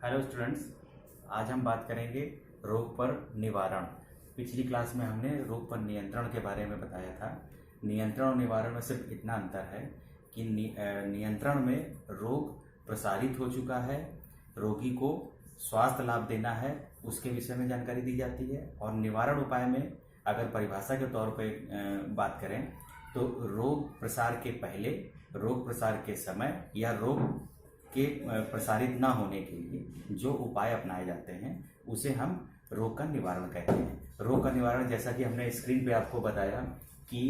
Hello students, आज हम बात करेंगे रोग पर निवारण। पिछली क्लास में हमने रोग पर नियंत्रण के बारे में बताया था। नियंत्रण और निवारण में सिर्फ इतना अंतर है कि नियंत्रण में रोग प्रसारित हो चुका है, रोगी को स्वास्थ्य लाभ देना है, उसके विषय में जानकारी दी जाती है। और निवारण उपाय में अगर परिभाषा के तौर पर बात करें तो रोग प्रसार के पहले, रोग प्रसार के समय या रोग के प्रसारित ना होने के लिए जो उपाय अपनाए जाते हैं उसे हम रोग का निवारण कहते हैं। रोग का निवारण, जैसा कि हमने स्क्रीन पे आपको बताया कि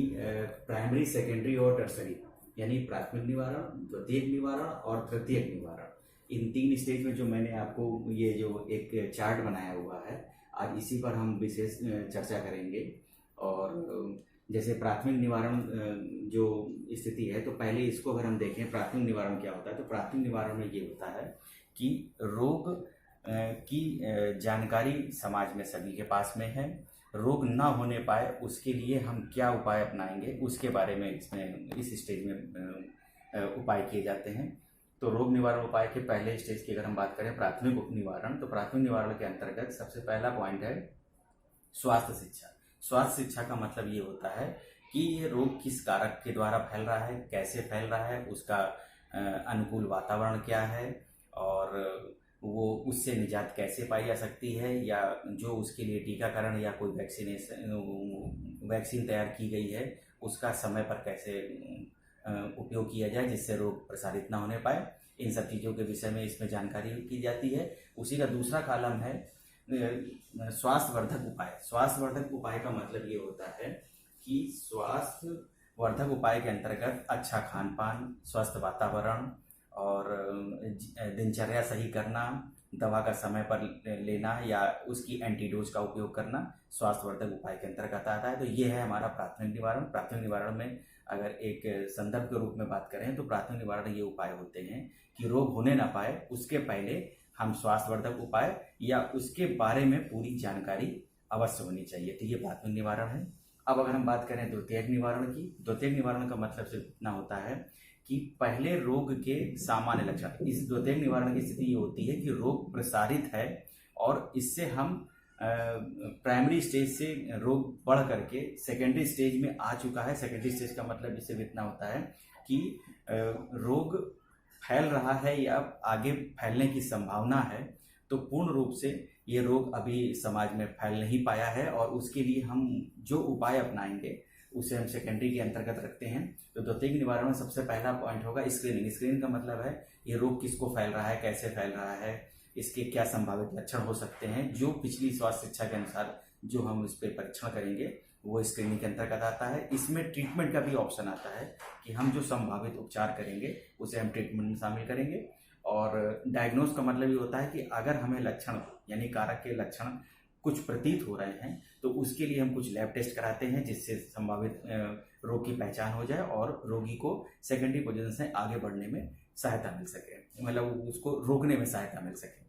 प्राइमरी, सेकेंडरी और टर्सरी, यानी प्राथमिक निवारण, द्वितीयक निवारण और तृतीयक निवारण, इन तीन स्टेज में जो मैंने आपको ये जो एक चार्ट बनाया हुआ है, आज इसी पर हम विशेष चर्चा करेंगे। और जैसे प्राथमिक निवारण जो स्थिति है, तो पहले इसको अगर हम देखें प्राथमिक निवारण क्या होता है, तो प्राथमिक निवारण में ये होता है कि रोग की जानकारी समाज में सभी के पास में है। रोग ना होने पाए उसके लिए हम क्या उपाय अपनाएंगे उसके बारे में इसमें इस स्टेज में उपाय किए जाते हैं। तो रोग निवारण उपाय के पहले स्टेज की अगर हम बात करें प्राथमिक निवारण, तो प्राथमिक निवारण के अंतर्गत सबसे पहला पॉइंट है स्वास्थ्य शिक्षा। स्वास्थ्य शिक्षा का मतलब ये होता है कि ये रोग किस कारक के द्वारा फैल रहा है, कैसे फैल रहा है, उसका अनुकूल वातावरण क्या है और वो उससे निजात कैसे पाई जा सकती है, या जो उसके लिए टीकाकरण या कोई वैक्सीन तैयार की गई है उसका समय पर कैसे उपयोग किया जाए जिससे रोग प्रसारित ना होने पाए। इन सब चीज़ों के विषय में इसमें जानकारी की जाती है। उसी का दूसरा कॉलम है स्वास्थ्यवर्धक उपाय। स्वास्थ्यवर्धक उपाय का मतलब ये होता है कि स्वास्थ्यवर्धक उपाय के अंतर्गत अच्छा खान पान, स्वस्थ वातावरण और दिनचर्या सही करना, दवा का समय पर लेना या उसकी एंटीडोज का उपयोग करना स्वास्थ्यवर्धक उपाय के अंतर्गत आता है। तो ये है हमारा प्राथमिक निवारण। प्राथमिक निवारण में अगर एक संदर्भ के रूप में बात करें तो प्राथमिक निवारण ये उपाय होते हैं कि रोग होने ना पाए उसके पहले हम स्वास्थ्यवर्धक उपाय या उसके बारे में पूरी जानकारी अवश्य होनी चाहिए। तो ये प्राथमिक निवारण है। अब अगर हम बात करें द्वितीयक निवारण की, द्वितीयक निवारण का मतलब सिर्फ इतना होता है कि पहले रोग के सामान्य लक्षण। इस द्वितीयक निवारण की स्थिति ये होती है कि रोग प्रसारित है और इससे हम प्राइमरी स्टेज से रोग बढ़ करके सेकेंडरी स्टेज में आ चुका है। सेकेंडरी स्टेज का मतलब इससे इतना होता है कि रोग फैल रहा है या आगे फैलने की संभावना है, तो पूर्ण रूप से ये रोग अभी समाज में फैल नहीं पाया है और उसके लिए हम जो उपाय अपनाएंगे उसे हम सेकेंडरी के अंतर्गत रखते हैं। तो द्वितीयक निवारण में सबसे पहला पॉइंट होगा स्क्रीनिंग। स्क्रीनिंग का मतलब है ये रोग किसको फैल रहा है, कैसे फैल रहा है, इसके क्या संभावित लक्षण हो सकते हैं। जो पिछली स्वास्थ्य शिक्षा के अनुसार जो हम इस पर परीक्षण करेंगे वो स्क्रीनिंग के अंतर्गत आता है। इसमें ट्रीटमेंट का भी ऑप्शन आता है कि हम जो संभावित उपचार करेंगे उसे हम ट्रीटमेंट में शामिल करेंगे। और डायग्नोज का मतलब ये होता है कि अगर हमें लक्षण यानी कारक के लक्षण कुछ प्रतीत हो रहे हैं तो उसके लिए हम कुछ लैब टेस्ट कराते हैं जिससे संभावित रोग की पहचान हो जाए और रोगी को सेकेंडरी पोजीशन से आगे बढ़ने में सहायता मिल सके, मतलब उसको रोकने में सहायता मिल सके।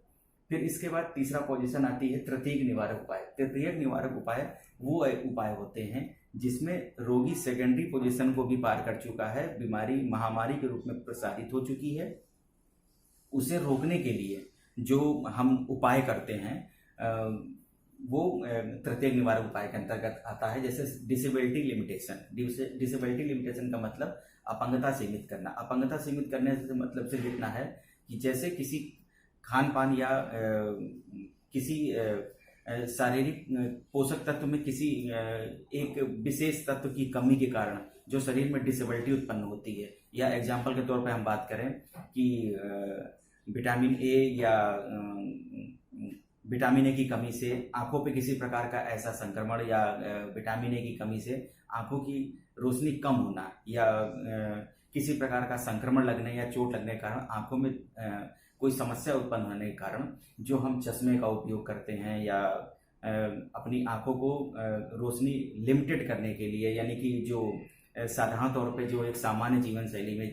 फिर इसके बाद तीसरा पोजीशन आती है तृतीयक निवारक उपाय। तृतीयक निवारक उपाय वो उपाय होते हैं जिसमें रोगी सेकेंडरी पोजीशन को भी पार कर चुका है, बीमारी महामारी के रूप में प्रसारित हो चुकी है। उसे रोकने के लिए जो हम उपाय करते हैं वो तृतीयक निवारक उपाय के अंतर्गत आता है। जैसे डिसेबिलिटी लिमिटेशन। डिसेबिलिटी लिमिटेशन का मतलब अपंगता सीमित करना। अपंगता सीमित करने से मतलब सिर्फ इतना है कि जैसे किसी खान पान या किसी शारीरिक पोषक तत्व में किसी एक विशेष तत्व की कमी के कारण जो शरीर में डिसेबिलिटी उत्पन्न होती है, या एग्जाम्पल के तौर पे हम बात करें कि विटामिन ए या विटामिन ए की कमी से आंखों पे किसी प्रकार का ऐसा संक्रमण या विटामिन ए की कमी से आंखों की रोशनी कम होना या किसी प्रकार का संक्रमण लगने या चोट लगने के कारण आंखों में कोई समस्या उत्पन्न होने के कारण जो हम चश्मे का उपयोग करते हैं या अपनी आंखों को रोशनी लिमिटेड करने के लिए, यानी कि जो साधारण तौर पे जो एक सामान्य जीवन शैली में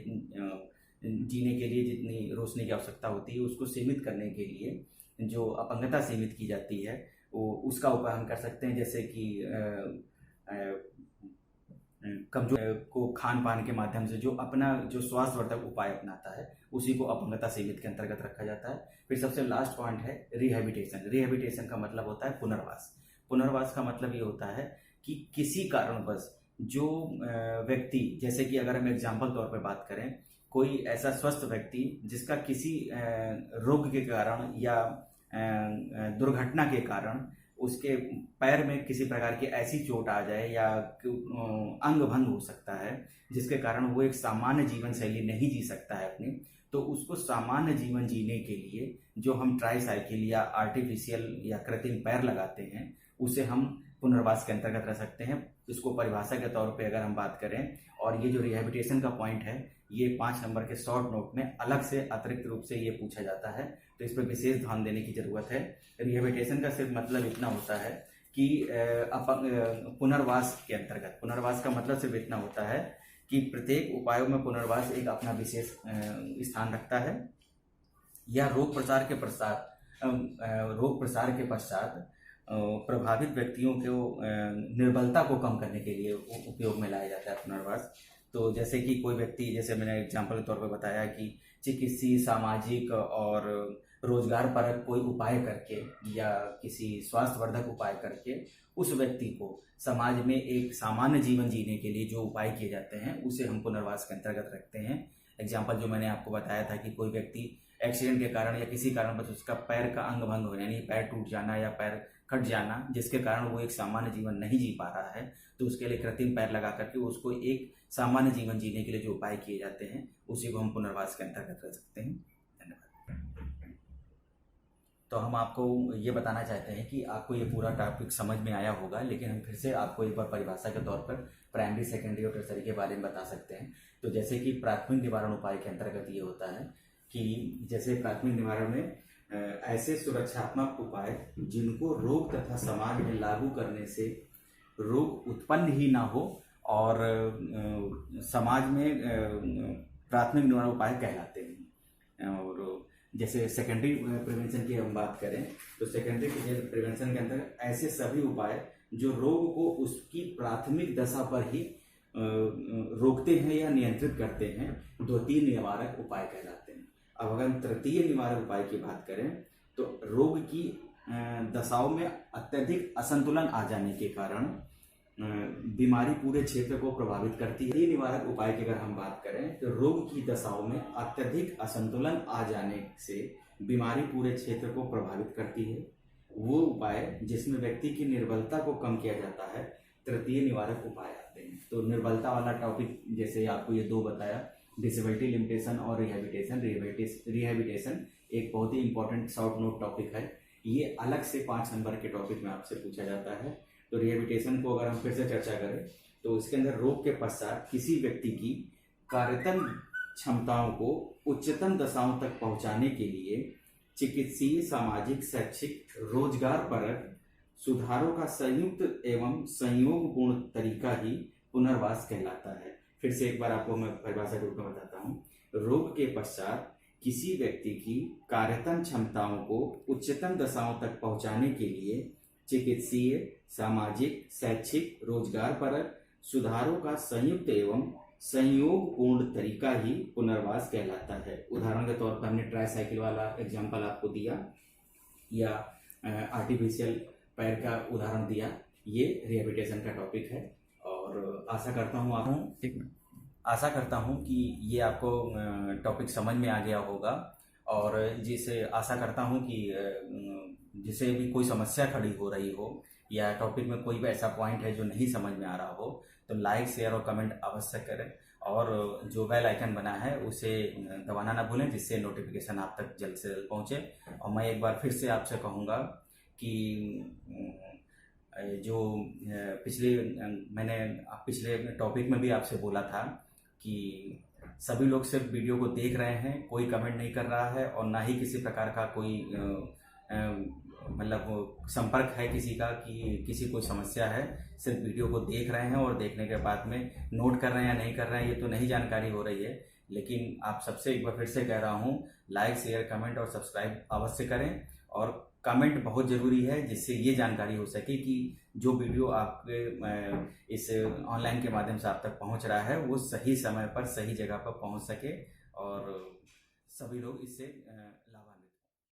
जीने के लिए जितनी रोशनी की आवश्यकता होती है उसको सीमित करने के लिए जो अपंगता सीमित की जाती है वो उसका उपाय हम कर सकते हैं। जैसे कि कमजोर को खान पान के माध्यम से जो अपना जो स्वास्थ्यवर्धक उपाय अपनाता है उसी को अपंगता सीमित के अंतर्गत रखा जाता है। फिर सबसे लास्ट पॉइंट है रिहैबिलिटेशन। रिहैबिलिटेशन का मतलब होता है पुनर्वास। पुनर्वास का मतलब ये होता है कि किसी कारणवश जो व्यक्ति, जैसे कि अगर हम एग्जाम्पल तौर पर बात करें, कोई ऐसा स्वस्थ व्यक्ति जिसका किसी रोग के कारण या दुर्घटना के कारण उसके पैर में किसी प्रकार की ऐसी चोट आ जाए या अंग भंग हो सकता है जिसके कारण वो एक सामान्य जीवन शैली नहीं जी सकता है अपनी, तो उसको सामान्य जीवन जीने के लिए जो हम ट्राईसाइकिल या आर्टिफिशियल या कृत्रिम पैर लगाते हैं उसे हम पुनर्वास के अंतर्गत रख सकते हैं। इसको परिभाषा के तौर पे अगर हम बात करें, और ये जो रिहैबिलिटेशन का पॉइंट है ये 5 नंबर के शॉर्ट नोट में अलग से अतिरिक्त रूप से ये पूछा जाता है, तो इस पर विशेष ध्यान देने की जरूरत है। रिहैबिलिटेशन का सिर्फ मतलब इतना होता है कि पुनर्वास के अंतर्गत, पुनर्वास का मतलब सिर्फ इतना होता है कि प्रत्येक उपायों में पुनर्वास एक अपना विशेष स्थान रखता है, या रोग प्रसार के पश्चात प्रभावित व्यक्तियों को निर्बलता को कम करने के लिए उपयोग में लाया जाता है पुनर्वास। तो जैसे कि कोई व्यक्ति, जैसे मैंने एग्जाम्पल के तौर पर बताया कि चिकित्सीय, सामाजिक और रोजगार परक कोई उपाय करके या किसी स्वास्थ्यवर्धक उपाय करके उस व्यक्ति को समाज में एक सामान्य जीवन जीने के लिए जो उपाय किए जाते हैं उसे हम पुनर्वास के अंतर्गत रखते हैं। एग्जाम्पल जो मैंने आपको बताया था कि कोई व्यक्ति एक्सीडेंट के कारण या किसी कारण बस उसका पैर का अंग भंग हो, यानी पैर टूट जाना या पैर कट जाना, जिसके कारण वो एक सामान्य जीवन नहीं जी पा रहा है, तो उसके लिए कृत्रिम पैर लगा करके उसको एक सामान्य जीवन जीने के लिए जो उपाय किए जाते हैं उसी को हम पुनर्वास के अंतर्गत रख सकते हैं। धन्यवाद। तो हम आपको ये बताना चाहते हैं कि आपको ये पूरा टॉपिक समझ में आया होगा, लेकिन हम फिर से आपको एक बार परिभाषा के तौर पर प्राइमरी, सेकेंडरी और टर्सरी के बारे में बता सकते हैं। तो जैसे कि प्राथमिक निवारण उपाय के अंतर्गत ये होता है कि जैसे प्राथमिक निवारण में ऐसे सुरक्षात्मक उपाय जिनको रोग तथा समाज में लागू करने से रोग उत्पन्न ही ना हो और समाज में प्राथमिक निवारण उपाय कहलाते हैं। और जैसे सेकेंडरी प्रिवेंशन की हम बात करें तो सेकेंडरी प्रिवेंशन के अंदर ऐसे सभी उपाय जो रोग को उसकी प्राथमिक दशा पर ही रोकते हैं या नियंत्रित करते हैं, द्वितीय निवारक उपाय कहलाते हैं। अब अगर हम तृतीय निवारक उपाय की बात करें तो रोग की दशाओं में अत्यधिक असंतुलन आ जाने के कारण बीमारी पूरे क्षेत्र को प्रभावित करती है। निवारक उपाय की अगर हम बात करें तो रोग की दशाओं में अत्यधिक असंतुलन आ जाने से बीमारी पूरे क्षेत्र को प्रभावित करती है। वो उपाय जिसमें व्यक्ति की निर्बलता को कम किया जाता है तृतीय निवारक उपाय आते हैं। तो निर्बलता वाला टॉपिक जैसे आपको ये दो बताया, डिसेबिलिटी लिमिटेशन और रिहैबिलिटेशन। रिहैबिलिटेशन एक बहुत ही इंपॉर्टेंट शॉर्ट नोट टॉपिक है, ये अलग से 5 नंबर के टॉपिक में आपसे पूछा जाता है। तो रिहैबिलिटेशन को अगर हम फिर से चर्चा करें तो इसके अंदर रोग के पश्चात किसी व्यक्ति की कार्यतन क्षमताओं को उच्चतम दशाओं तक पहुंचाने के लिए चिकित्सीय, सामाजिक, शैक्षिक, रोजगार परक सुधारों का संयुक्त एवं संयोगपूर्ण तरीका ही पुनर्वास कहलाता है। फिर से एक बार आपको मैं परिभाषा के रूप में बताता हूँ। रोग के पश्चात किसी व्यक्ति की कार्यतन क्षमताओं को उच्चतम दशाओं तक पहुंचाने के लिए चिकित्सीय, सामाजिक, शैक्षिक, रोजगार परक सुधारों का संयुक्त एवं संयोगपूर्ण तरीका ही पुनर्वास कहलाता है। उदाहरण के तौर पर हमने ट्राईसाइकिल वाला एग्जाम्पल आपको दिया या आर्टिफिशियल पैर का उदाहरण दिया, ये रिहैबिलिटेशन का टॉपिक है। और आशा करता हूँ कि ये आपको टॉपिक समझ में आ गया होगा, और जिसे आशा करता हूँ कि जिसे भी कोई समस्या खड़ी हो रही हो या टॉपिक में कोई भी ऐसा पॉइंट है जो नहीं समझ में आ रहा हो तो लाइक, शेयर और कमेंट अवश्य करें, और जो बेल आइकन बना है उसे दबाना ना भूलें जिससे नोटिफिकेशन आप तक जल्द से जल्द पहुँचे। और मैं एक बार फिर से आपसे कहूँगा कि जो मैंने पिछले टॉपिक में भी आपसे बोला था कि सभी लोग सिर्फ वीडियो को देख रहे हैं, कोई कमेंट नहीं कर रहा है और ना ही किसी प्रकार का कोई मतलब संपर्क है किसी का कि किसी कोई समस्या है। सिर्फ वीडियो को देख रहे हैं और देखने के बाद में नोट कर रहे हैं या नहीं कर रहे हैं ये तो नहीं जानकारी हो रही है। लेकिन आप सबसे एक बार फिर से कह रहा हूँ, लाइक, शेयर, कमेंट और सब्सक्राइब अवश्य करें और कमेंट बहुत ज़रूरी है, जिससे ये जानकारी हो सके कि जो वीडियो आपके इस ऑनलाइन के माध्यम से आप तक पहुंच रहा है वो सही समय पर सही जगह पर पहुंच सके और सभी लोग इससे